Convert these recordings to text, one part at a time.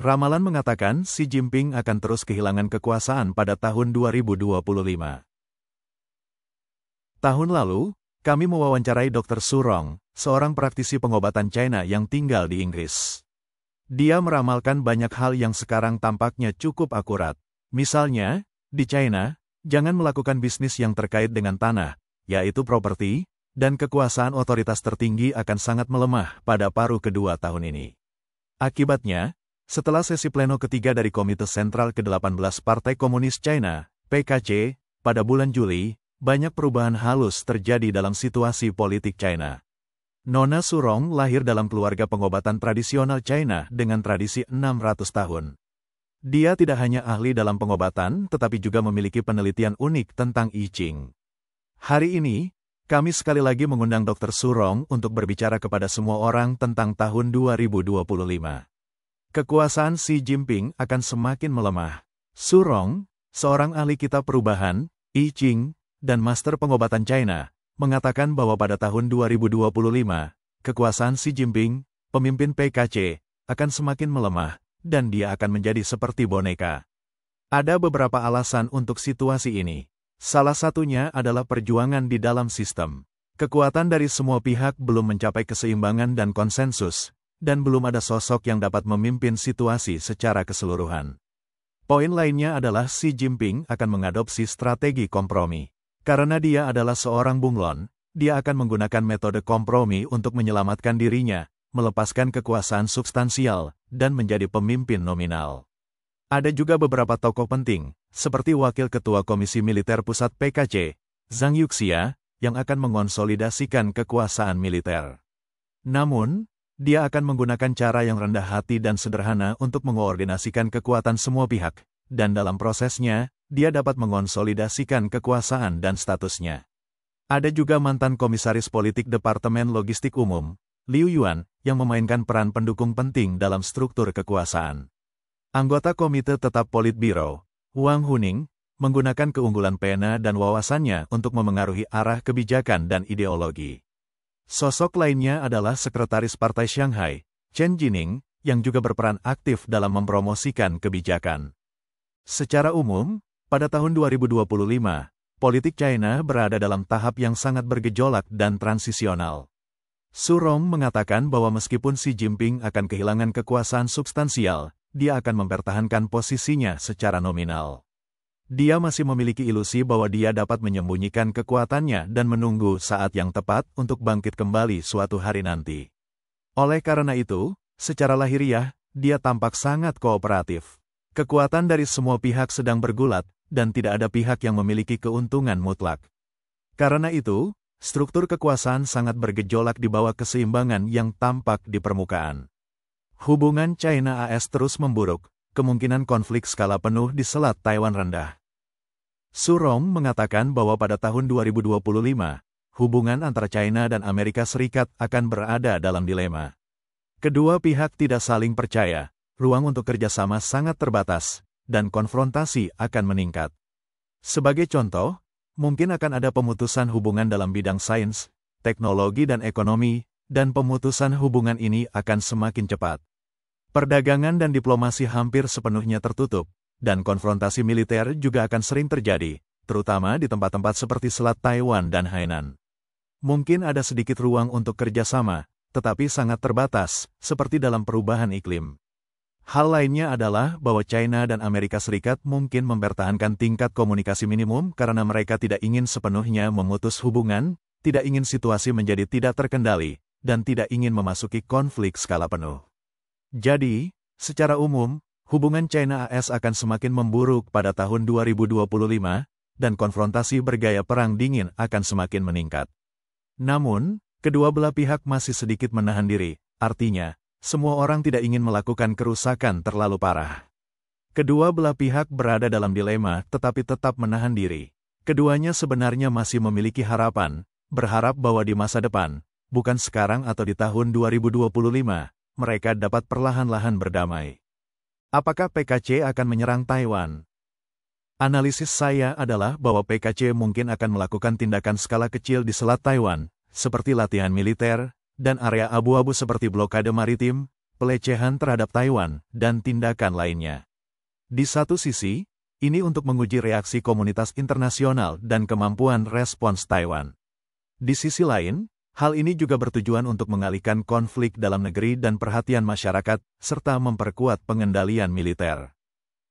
Ramalan mengatakan Xi Jinping akan terus kehilangan kekuasaan pada tahun 2025. Tahun lalu, kami mewawancarai Dr. Su Rong, seorang praktisi pengobatan China yang tinggal di Inggris. Dia meramalkan banyak hal yang sekarang tampaknya cukup akurat. Misalnya, di China, jangan melakukan bisnis yang terkait dengan tanah, yaitu properti, dan kekuasaan otoritas tertinggi akan sangat melemah pada paruh kedua tahun ini. Akibatnya, setelah sesi pleno ketiga dari Komite Sentral ke-18 Partai Komunis China, PKC, pada bulan Juli, banyak perubahan halus terjadi dalam situasi politik China. Nona Su Rong lahir dalam keluarga pengobatan tradisional China dengan tradisi 600 tahun. Dia tidak hanya ahli dalam pengobatan, tetapi juga memiliki penelitian unik tentang I Ching. Hari ini, kami sekali lagi mengundang Dr. Su Rong untuk berbicara kepada semua orang tentang tahun 2025. Kekuasaan Xi Jinping akan semakin melemah. Su Rong, seorang ahli kitab perubahan, I Ching, dan master pengobatan China, mengatakan bahwa pada tahun 2025, kekuasaan Xi Jinping, pemimpin PKC, akan semakin melemah, dan dia akan menjadi seperti boneka. Ada beberapa alasan untuk situasi ini. Salah satunya adalah perjuangan di dalam sistem. Kekuatan dari semua pihak belum mencapai keseimbangan dan konsensus, dan belum ada sosok yang dapat memimpin situasi secara keseluruhan. Poin lainnya adalah Xi Jinping akan mengadopsi strategi kompromi. Karena dia adalah seorang bunglon, dia akan menggunakan metode kompromi untuk menyelamatkan dirinya, melepaskan kekuasaan substansial, dan menjadi pemimpin nominal. Ada juga beberapa tokoh penting, seperti Wakil Ketua Komisi Militer Pusat PKC, Zhang Yuxia, yang akan mengonsolidasikan kekuasaan militer. Namun, dia akan menggunakan cara yang rendah hati dan sederhana untuk mengoordinasikan kekuatan semua pihak, dan dalam prosesnya, dia dapat mengonsolidasikan kekuasaan dan statusnya. Ada juga mantan komisaris politik Departemen Logistik Umum, Liu Yuan, yang memainkan peran pendukung penting dalam struktur kekuasaan. Anggota Komite Tetap Politbiro, Wang Huning, menggunakan keunggulan pena dan wawasannya untuk memengaruhi arah kebijakan dan ideologi. Sosok lainnya adalah Sekretaris Partai Shanghai, Chen Jining, yang juga berperan aktif dalam mempromosikan kebijakan. Secara umum, pada tahun 2025, politik China berada dalam tahap yang sangat bergejolak dan transisional. Su Rong mengatakan bahwa meskipun Xi Jinping akan kehilangan kekuasaan substansial, dia akan mempertahankan posisinya secara nominal. Dia masih memiliki ilusi bahwa dia dapat menyembunyikan kekuatannya dan menunggu saat yang tepat untuk bangkit kembali suatu hari nanti. Oleh karena itu, secara lahiriah, dia tampak sangat kooperatif. Kekuatan dari semua pihak sedang bergulat, dan tidak ada pihak yang memiliki keuntungan mutlak. Karena itu, struktur kekuasaan sangat bergejolak di bawah keseimbangan yang tampak di permukaan. Hubungan China-AS terus memburuk, kemungkinan konflik skala penuh di Selat Taiwan rendah. Su Rong mengatakan bahwa pada tahun 2025, hubungan antara China dan Amerika Serikat akan berada dalam dilema. Kedua pihak tidak saling percaya, ruang untuk kerjasama sangat terbatas, dan konfrontasi akan meningkat. Sebagai contoh, mungkin akan ada pemutusan hubungan dalam bidang sains, teknologi dan ekonomi, dan pemutusan hubungan ini akan semakin cepat. Perdagangan dan diplomasi hampir sepenuhnya tertutup, dan konfrontasi militer juga akan sering terjadi, terutama di tempat-tempat seperti Selat Taiwan dan Hainan. Mungkin ada sedikit ruang untuk kerjasama, tetapi sangat terbatas, seperti dalam perubahan iklim. Hal lainnya adalah bahwa China dan Amerika Serikat mungkin mempertahankan tingkat komunikasi minimum karena mereka tidak ingin sepenuhnya memutus hubungan, tidak ingin situasi menjadi tidak terkendali, dan tidak ingin memasuki konflik skala penuh. Jadi, secara umum, hubungan China-AS akan semakin memburuk pada tahun 2025, dan konfrontasi bergaya perang dingin akan semakin meningkat. Namun, kedua belah pihak masih sedikit menahan diri, artinya, semua orang tidak ingin melakukan kerusakan terlalu parah. Kedua belah pihak berada dalam dilema tetapi tetap menahan diri. Keduanya sebenarnya masih memiliki harapan, berharap bahwa di masa depan, bukan sekarang atau di tahun 2025, mereka dapat perlahan-lahan berdamai. Apakah PKC akan menyerang Taiwan? Analisis saya adalah bahwa PKC mungkin akan melakukan tindakan skala kecil di Selat Taiwan, seperti latihan militer, dan area abu-abu seperti blokade maritim, pelecehan terhadap Taiwan, dan tindakan lainnya. Di satu sisi, ini untuk menguji reaksi komunitas internasional dan kemampuan respons Taiwan. Di sisi lain, hal ini juga bertujuan untuk mengalihkan konflik dalam negeri dan perhatian masyarakat, serta memperkuat pengendalian militer.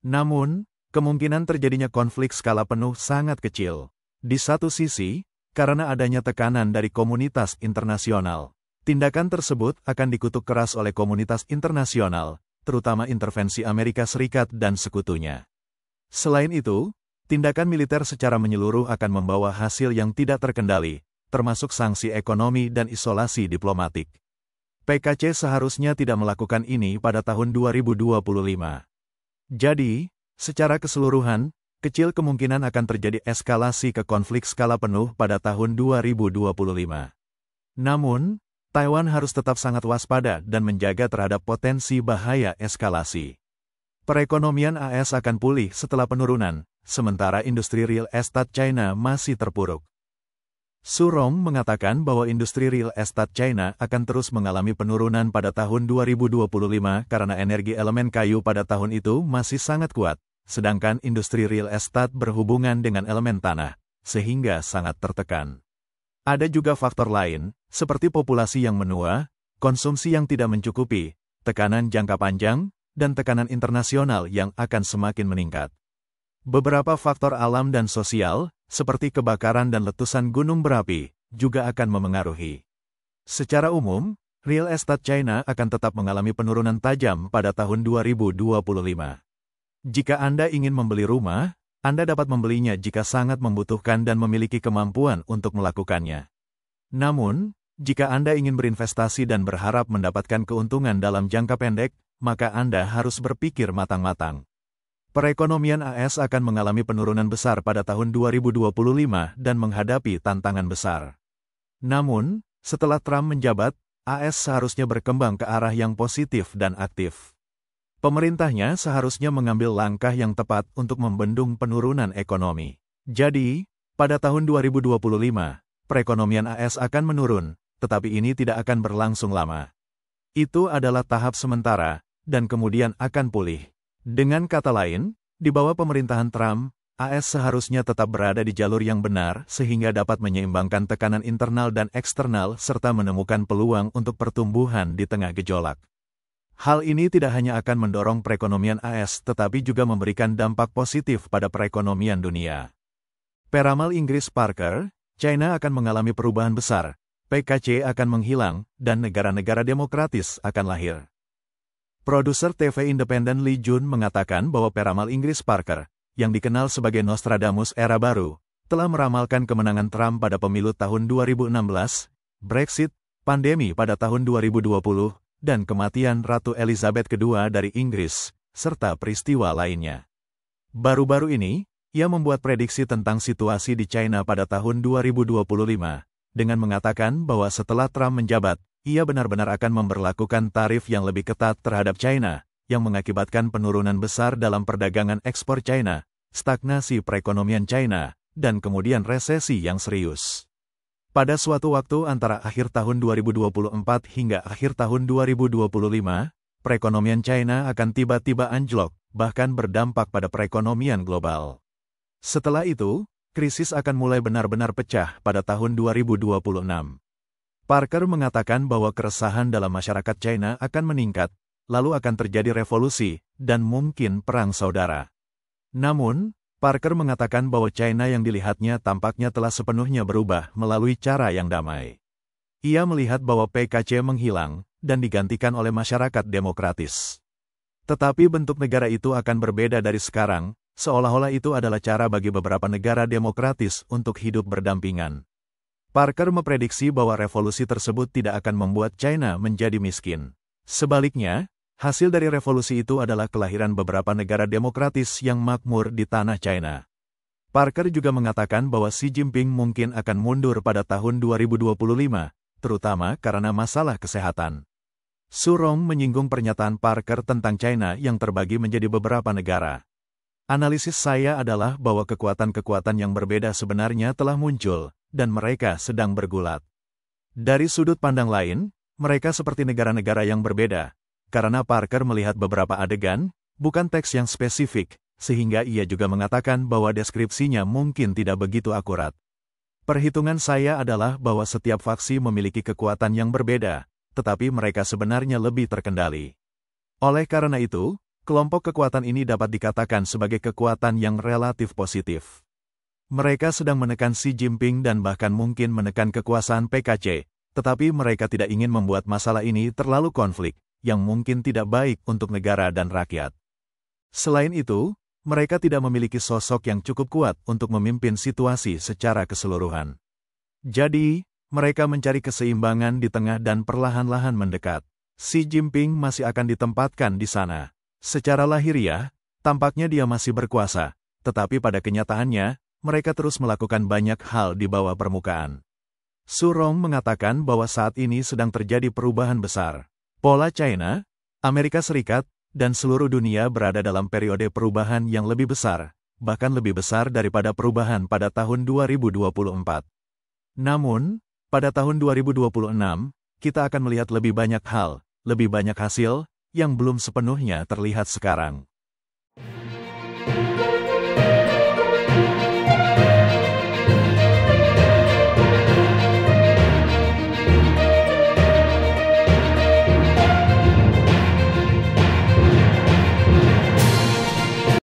Namun, kemungkinan terjadinya konflik skala penuh sangat kecil. Di satu sisi, karena adanya tekanan dari komunitas internasional, tindakan tersebut akan dikutuk keras oleh komunitas internasional, terutama intervensi Amerika Serikat dan sekutunya. Selain itu, tindakan militer secara menyeluruh akan membawa hasil yang tidak terkendali, termasuk sanksi ekonomi dan isolasi diplomatik. PKC seharusnya tidak melakukan ini pada tahun 2025. Jadi, secara keseluruhan, kecil kemungkinan akan terjadi eskalasi ke konflik skala penuh pada tahun 2025. Namun, Taiwan harus tetap sangat waspada dan menjaga terhadap potensi bahaya eskalasi. Perekonomian AS akan pulih setelah penurunan, sementara industri real estate China masih terpuruk. Su Rong mengatakan bahwa industri real estate China akan terus mengalami penurunan pada tahun 2025 karena energi elemen kayu pada tahun itu masih sangat kuat, sedangkan industri real estate berhubungan dengan elemen tanah, sehingga sangat tertekan. Ada juga faktor lain, seperti populasi yang menua, konsumsi yang tidak mencukupi, tekanan jangka panjang, dan tekanan internasional yang akan semakin meningkat. Beberapa faktor alam dan sosial, seperti kebakaran dan letusan gunung berapi, juga akan memengaruhi. Secara umum, real estate China akan tetap mengalami penurunan tajam pada tahun 2025. Jika Anda ingin membeli rumah, Anda dapat membelinya jika sangat membutuhkan dan memiliki kemampuan untuk melakukannya. Namun, jika Anda ingin berinvestasi dan berharap mendapatkan keuntungan dalam jangka pendek, maka Anda harus berpikir matang-matang. Perekonomian AS akan mengalami penurunan besar pada tahun 2025 dan menghadapi tantangan besar. Namun, setelah Trump menjabat, AS seharusnya berkembang ke arah yang positif dan aktif. Pemerintahnya seharusnya mengambil langkah yang tepat untuk membendung penurunan ekonomi. Jadi, pada tahun 2025, perekonomian AS akan menurun, tetapi ini tidak akan berlangsung lama. Itu adalah tahap sementara, dan kemudian akan pulih. Dengan kata lain, di bawah pemerintahan Trump, AS seharusnya tetap berada di jalur yang benar sehingga dapat menyeimbangkan tekanan internal dan eksternal serta menemukan peluang untuk pertumbuhan di tengah gejolak. Hal ini tidak hanya akan mendorong perekonomian AS tetapi juga memberikan dampak positif pada perekonomian dunia. Peramal Inggris Parker, China akan mengalami perubahan besar, PKC akan menghilang, dan negara-negara demokratis akan lahir. Produser TV independen Lee Jun mengatakan bahwa peramal Inggris Parker, yang dikenal sebagai Nostradamus era baru, telah meramalkan kemenangan Trump pada pemilu tahun 2016, Brexit, pandemi pada tahun 2020, dan kematian Ratu Elizabeth II dari Inggris, serta peristiwa lainnya. Baru-baru ini, ia membuat prediksi tentang situasi di China pada tahun 2025, dengan mengatakan bahwa setelah Trump menjabat, ia benar-benar akan memberlakukan tarif yang lebih ketat terhadap China, yang mengakibatkan penurunan besar dalam perdagangan ekspor China, stagnasi perekonomian China, dan kemudian resesi yang serius. Pada suatu waktu antara akhir tahun 2024 hingga akhir tahun 2025, perekonomian China akan tiba-tiba anjlok, bahkan berdampak pada perekonomian global. Setelah itu, krisis akan mulai benar-benar pecah pada tahun 2026. Parker mengatakan bahwa keresahan dalam masyarakat China akan meningkat, lalu akan terjadi revolusi, dan mungkin perang saudara. Namun, Parker mengatakan bahwa China yang dilihatnya tampaknya telah sepenuhnya berubah melalui cara yang damai. Ia melihat bahwa PKC menghilang dan digantikan oleh masyarakat demokratis. Tetapi bentuk negara itu akan berbeda dari sekarang, seolah-olah itu adalah cara bagi beberapa negara demokratis untuk hidup berdampingan. Parker memprediksi bahwa revolusi tersebut tidak akan membuat China menjadi miskin. Sebaliknya, hasil dari revolusi itu adalah kelahiran beberapa negara demokratis yang makmur di tanah China. Parker juga mengatakan bahwa Xi Jinping mungkin akan mundur pada tahun 2025, terutama karena masalah kesehatan. Su Rong menyinggung pernyataan Parker tentang China yang terbagi menjadi beberapa negara. Analisis saya adalah bahwa kekuatan-kekuatan yang berbeda sebenarnya telah muncul, dan mereka sedang bergulat. Dari sudut pandang lain, mereka seperti negara-negara yang berbeda, karena Parker melihat beberapa adegan, bukan teks yang spesifik, sehingga ia juga mengatakan bahwa deskripsinya mungkin tidak begitu akurat. Perhitungan saya adalah bahwa setiap faksi memiliki kekuatan yang berbeda, tetapi mereka sebenarnya lebih terkendali. Oleh karena itu, kelompok kekuatan ini dapat dikatakan sebagai kekuatan yang relatif positif. Mereka sedang menekan Xi Jinping dan bahkan mungkin menekan kekuasaan PKC, tetapi mereka tidak ingin membuat masalah ini terlalu konflik, yang mungkin tidak baik untuk negara dan rakyat. Selain itu, mereka tidak memiliki sosok yang cukup kuat untuk memimpin situasi secara keseluruhan. Jadi, mereka mencari keseimbangan di tengah dan perlahan-lahan mendekat. Xi Jinping masih akan ditempatkan di sana. Secara lahiriah, tampaknya dia masih berkuasa, tetapi pada kenyataannya, mereka terus melakukan banyak hal di bawah permukaan. Su Rong mengatakan bahwa saat ini sedang terjadi perubahan besar. Pola China, Amerika Serikat, dan seluruh dunia berada dalam periode perubahan yang lebih besar, bahkan lebih besar daripada perubahan pada tahun 2024. Namun, pada tahun 2026, kita akan melihat lebih banyak hal, lebih banyak hasil, yang belum sepenuhnya terlihat sekarang.